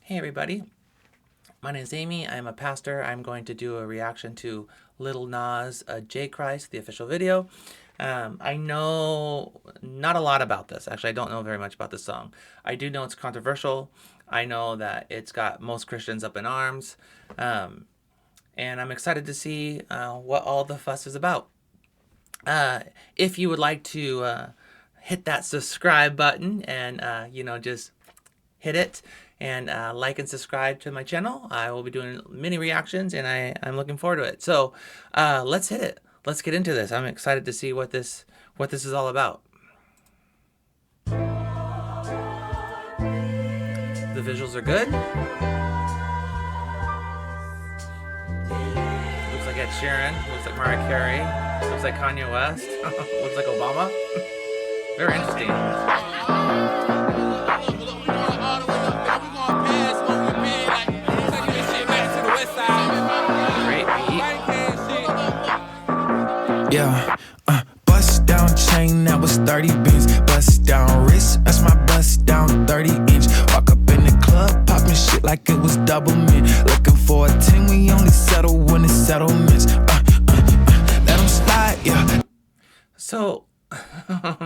Hey everybody, my name is Amy. I'm a pastor. I'm going to do a reaction to Lil Nas J Christ, the official video. I know not a lot about this. Actually, I don't know very much about this song. I do know it's controversial. I know that it's got most Christians up in arms. And I'm excited to see what all the fuss is about. If you would like to hit that subscribe button and, just hit it and like and subscribe to my channel. I will be doing mini reactions and I'm looking forward to it. So let's hit it. Let's get into this. I'm excited to see what this is all about. The visuals are good. Looks like Ed Sheeran. Looks like Mariah Carey. Looks like Kanye West. Looks like Obama. Very interesting. Yeah, bust down chain, that was 30 bins. Bust down wrist, that's my bust down 30-inch. Walk up in the club, popping shit like it was double mint. Looking for a 10, we only settle when it's settlements. Let them slide, yeah. So,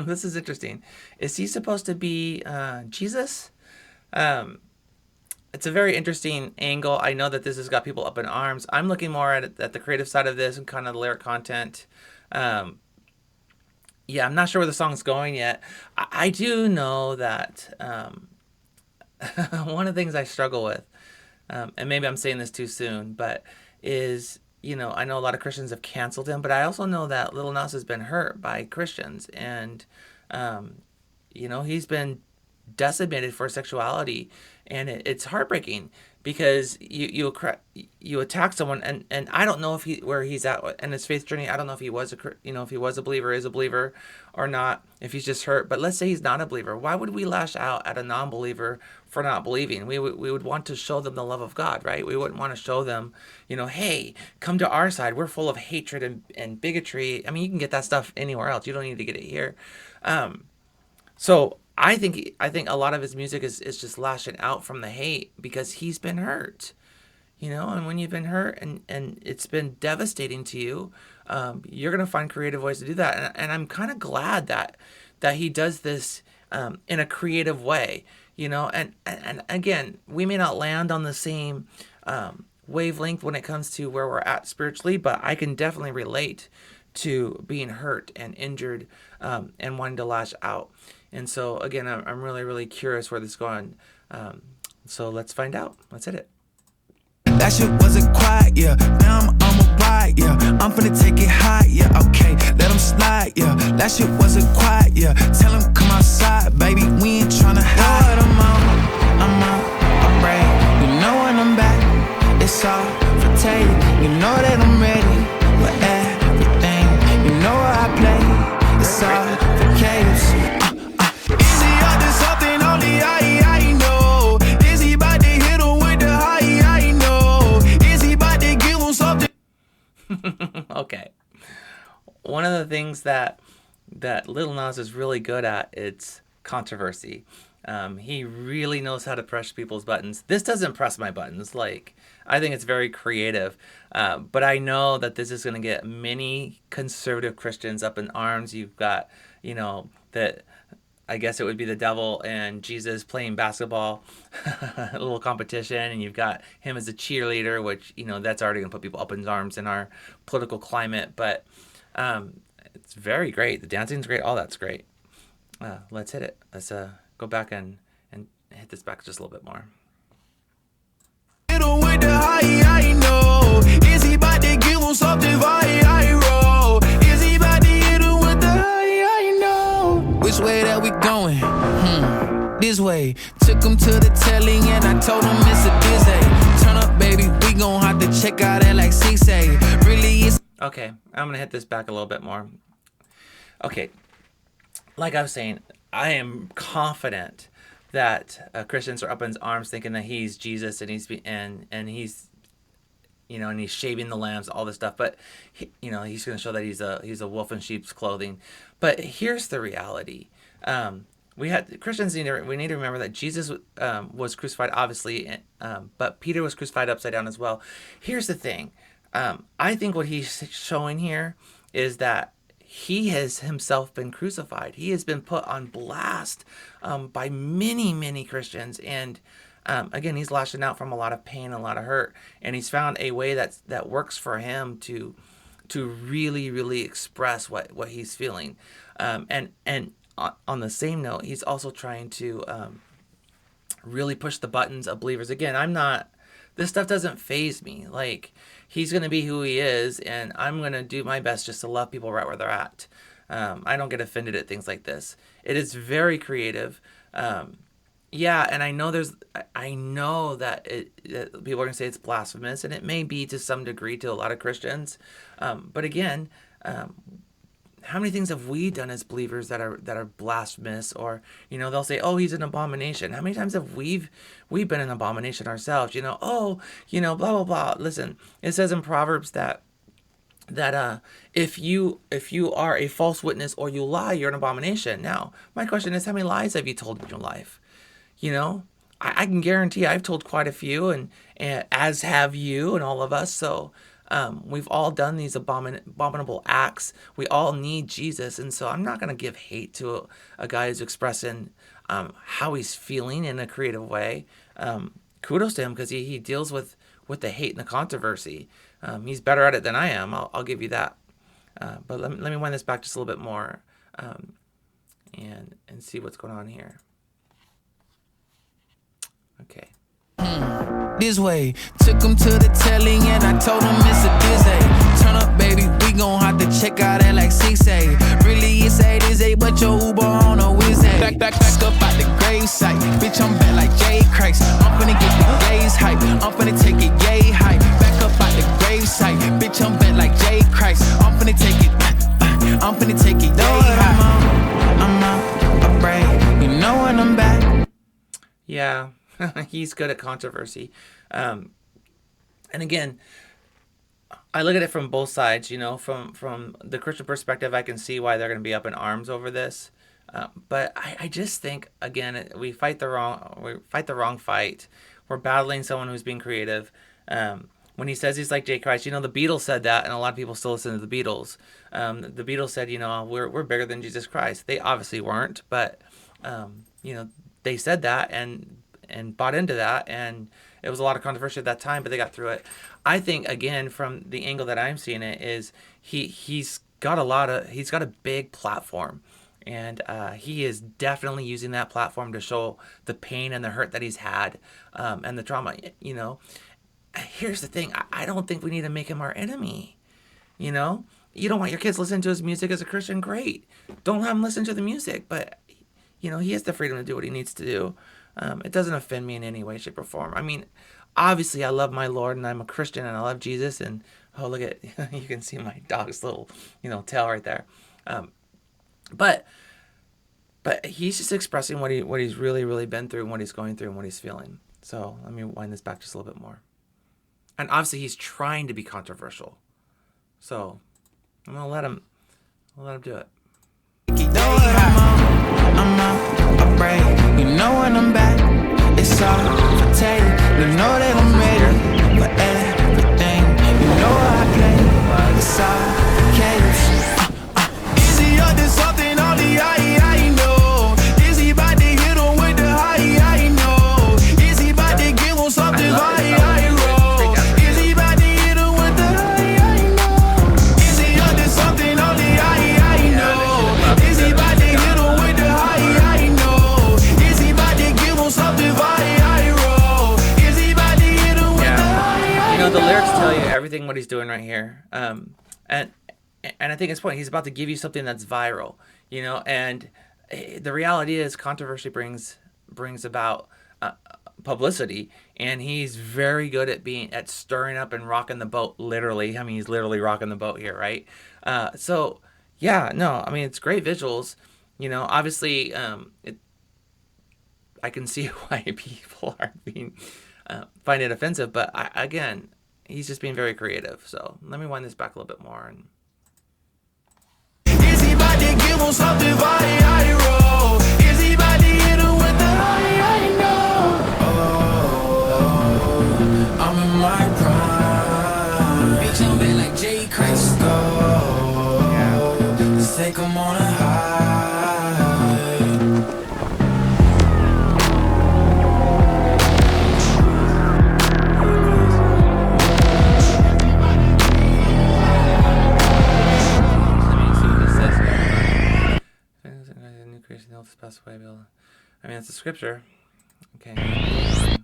this is interesting. Is he supposed to be Jesus? It's a very interesting angle. I know that this has got people up in arms. I'm looking more at the creative side of this and kind of the lyric content. Yeah, I'm not sure where the song's going yet. I do know that one of the things I struggle with, and maybe I'm saying this too soon, but is, I know a lot of Christians have canceled him, but I also know that Lil Nas has been hurt by Christians, and, he's been decimated for sexuality, and it's heartbreaking because you attack someone, and I don't know if where he's at in his faith journey. I don't know if he was if he was a believer, is a believer or not, if he's just hurt. But let's say he's not a believer. Why would we lash out at a non-believer for not believing? We would want to show them the love of God, right? We wouldn't want to show them, hey, come to our side. We're full of hatred and bigotry. I mean, you can get that stuff anywhere else. You don't need to get it here. So I think a lot of his music is just lashing out from the hate because he's been hurt, and when you've been hurt and it's been devastating to you, you're going to find creative ways to do that. And I'm kind of glad that he does this in a creative way, and again, we may not land on the same wavelength when it comes to where we're at spiritually, but I can definitely relate to being hurt and injured and wanting to lash out. And so, again, I'm really, really curious where this is going. So let's find out. Let's hit it. That shit wasn't quiet, yeah. Now I'm on a ride, yeah. I'm finna take it high, yeah. Okay, let them slide, yeah. That shit wasn't quiet, yeah. Tell them come outside, baby. We ain't tryna hide. I'm ready. You know when I'm back, it's all for take. You know that I'm ready for everything. You know where I play. It's all for chaos. Is he up to something only I know? Is he about to hit him with the high? I know. Is he about to give him something? Okay. One of the things that Lil Nas is really good at, it's controversy. He really knows how to press people's buttons. This doesn't press my buttons. I think it's very creative. But I know that this is going to get many conservative Christians up in arms. You've got, that I guess it would be the devil and Jesus playing basketball, a little competition, and you've got him as a cheerleader, which, that's already going to put people up in arms in our political climate. But it's very great. The dancing's great. All that's great. Let's hit it. Let's go back and hit this back just a little bit more. With the high, I know. Is he about to give him something? I roll. Is he about to hit him with the high, I know. Which way that we going? This way. Took him to the telly and I told him it's a busy. Turn up, baby. We gon' have to check out that like 6A. Really is. Okay, I'm gonna hit this back a little bit more. Okay, like I was saying, I am confident that Christians are up in his arms thinking that he's Jesus and he's and he's shaving the lambs, all this stuff. But he's going to show that he's a wolf in sheep's clothing. But here's the reality: Christians we need to remember that Jesus was crucified, obviously, but Peter was crucified upside down as well. Here's the thing. I think what he's showing here is that he has himself been crucified. He has been put on blast by many, many Christians. And again, he's lashing out from a lot of pain, a lot of hurt. And he's found a way that works for him to really, really express what he's feeling. And on the same note, he's also trying to really push the buttons of believers. Again, this stuff doesn't faze me. Like, he's going to be who he is, and I'm going to do my best just to love people right where they're at. I don't get offended at things like this. It is very creative. Yeah, and I know that people are going to say it's blasphemous, and it may be to some degree to a lot of Christians. But again, how many things have we done as believers that are blasphemous? Or, they'll say, oh, he's an abomination. How many times have we've been an abomination ourselves? Blah, blah, blah. Listen, it says in Proverbs that if you are a false witness or you lie, you're an abomination. Now, my question is, how many lies have you told in your life? I can guarantee I've told quite a few, and as have you and all of us. So we've all done these abominable acts. We all need Jesus. And so I'm not going to give hate to a guy who's expressing how he's feeling in a creative way. Kudos to him, because he deals with the hate and the controversy. He's better at it than I am. I'll give you that. But let me wind this back just a little bit more and see what's going on here. Okay. This way, took him to the telly and I told him it's a dizzy. Turn up, baby, we gon' have to check out that like 6A. Really, it's 8 but your Uber on a Wednesday. Back up out the gravesite. Bitch, I'm back like J Christ. I'm finna get the gays hype. I'm finna take it yay hype. Back up out the gravesite. Bitch, I'm back like J Christ. I'm finna take it. I'm finna take it yay hype. I'm out, I'm brave. You know when I'm back. Yeah. He's good at controversy. And again, I look at it from both sides, from the Christian perspective. I can see why they're going to be up in arms over this. But I just think, again, we fight the wrong fight. We're battling someone who's being creative. When he says he's like J Christ, the Beatles said that, and a lot of people still listen to the Beatles. The Beatles said, we're bigger than Jesus Christ. They obviously weren't, but they said that and bought into that, and it was a lot of controversy at that time, but they got through it. I think, again, from the angle that I'm seeing it, is he's got a big platform, and he is definitely using that platform to show the pain and the hurt that he's had, and the trauma. Here's the thing: I don't think we need to make him our enemy. You don't want your kids listening to his music as a Christian? Great, don't let him listen to the music, but he has the freedom to do what he needs to do. It doesn't offend me in any way, shape, or form. I mean, obviously, I love my Lord, and I'm a Christian, and I love Jesus. And oh, look at you can see my dog's little tail right there. But he's just expressing what he's really, really been through, and what he's going through, and what he's feeling. So let me wind this back just a little bit more. And obviously, he's trying to be controversial. So I'm gonna let him do it. I'm out, I'm brave. You know when I'm back, it's all for take. You know that I'm ready for everything. You know I play, it's all for chaos. Is he up to something? Only I know. Is he about to hit him with the high? I know. Is he about to give him something I roll? Is he about to hit him with the high? I know. Is he up to something? Only I know. Is he about to hit him with the high? I know. Is he about to give him something I roll? Is he about to hit him with the high? The lyrics tell you everything what he's doing right here. And I think it's point. He's about to give you something that's viral, and the reality is controversy brings about publicity, and he's very good at stirring up and rocking the boat, literally. I mean, he's literally rocking the boat here, right? So yeah, no, I mean, it's great visuals, obviously, I can see why people are find it offensive, but again, he's just being very creative. So let me wind this back a little bit more. And is he about to give him something I roll? Is he about in my prime. Bitch, I'm bad like J Christ. Go. Let's take 'em on a high. I mean, it's a scripture. Okay.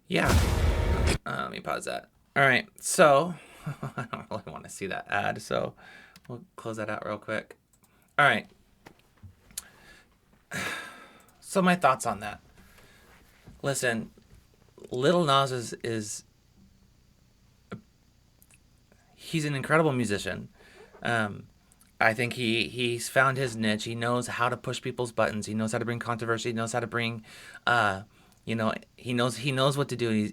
Yeah. Let me pause that. All right. So, I don't really want to see that ad, so we'll close that out real quick. All right. So, my thoughts on that. Listen, Lil Nas is he's an incredible musician. I think he's found his niche. He knows how to push people's buttons. He knows how to bring controversy. He knows how to bring, he knows what to do.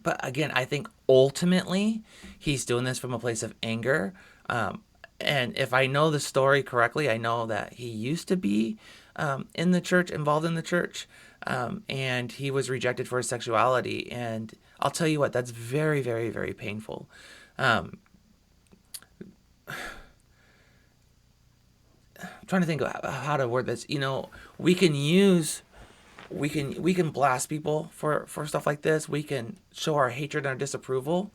But again, I think ultimately he's doing this from a place of anger. And if I know the story correctly, I know that he used to be in the church, involved in the church, and he was rejected for his sexuality. And I'll tell you what, that's very, very, very painful. I'm trying to think of how to word this. We can blast people for stuff like this. We can show our hatred and our disapproval,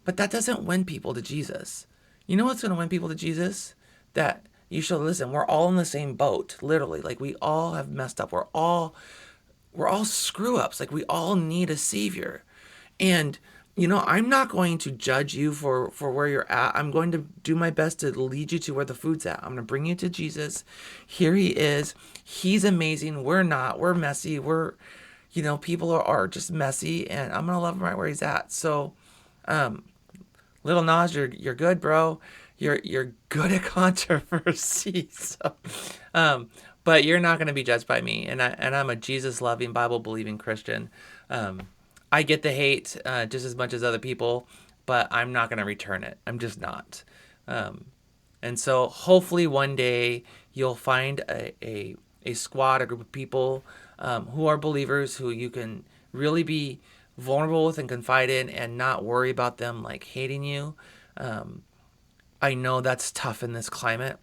but that doesn't win people to Jesus. You know what's going to win people to Jesus? That you should listen. We're all in the same boat, literally. Like, we all have messed up. We're all screw ups. Like, we all need a savior. And I'm not going to judge you for where you're at. I'm going to do my best to lead you to where the food's at. I'm going to bring you to Jesus. Here he is. He's amazing. We're not. We're messy. People are just messy, and I'm going to love him right where he's at. So, Lil Nas, you're good, bro. You're good at controversy. So, but you're not going to be judged by me. And I'm a Jesus-loving, Bible-believing Christian. I get the hate just as much as other people, but I'm not going to return it. I'm just not. And so hopefully one day you'll find a squad, a group of people who are believers, who you can really be vulnerable with and confide in and not worry about them like hating you. I know that's tough in this climate.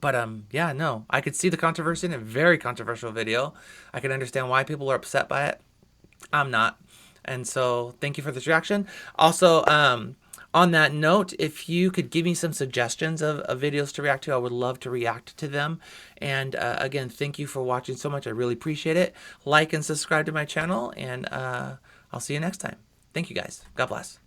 But I could see the controversy in a very controversial video. I can understand why people are upset by it. I'm not. And so thank you for this reaction. Also, on that note, if you could give me some suggestions of videos to react to, I would love to react to them. And again, thank you for watching so much. I really appreciate it. Like and subscribe to my channel, and I'll see you next time. Thank you guys. God bless.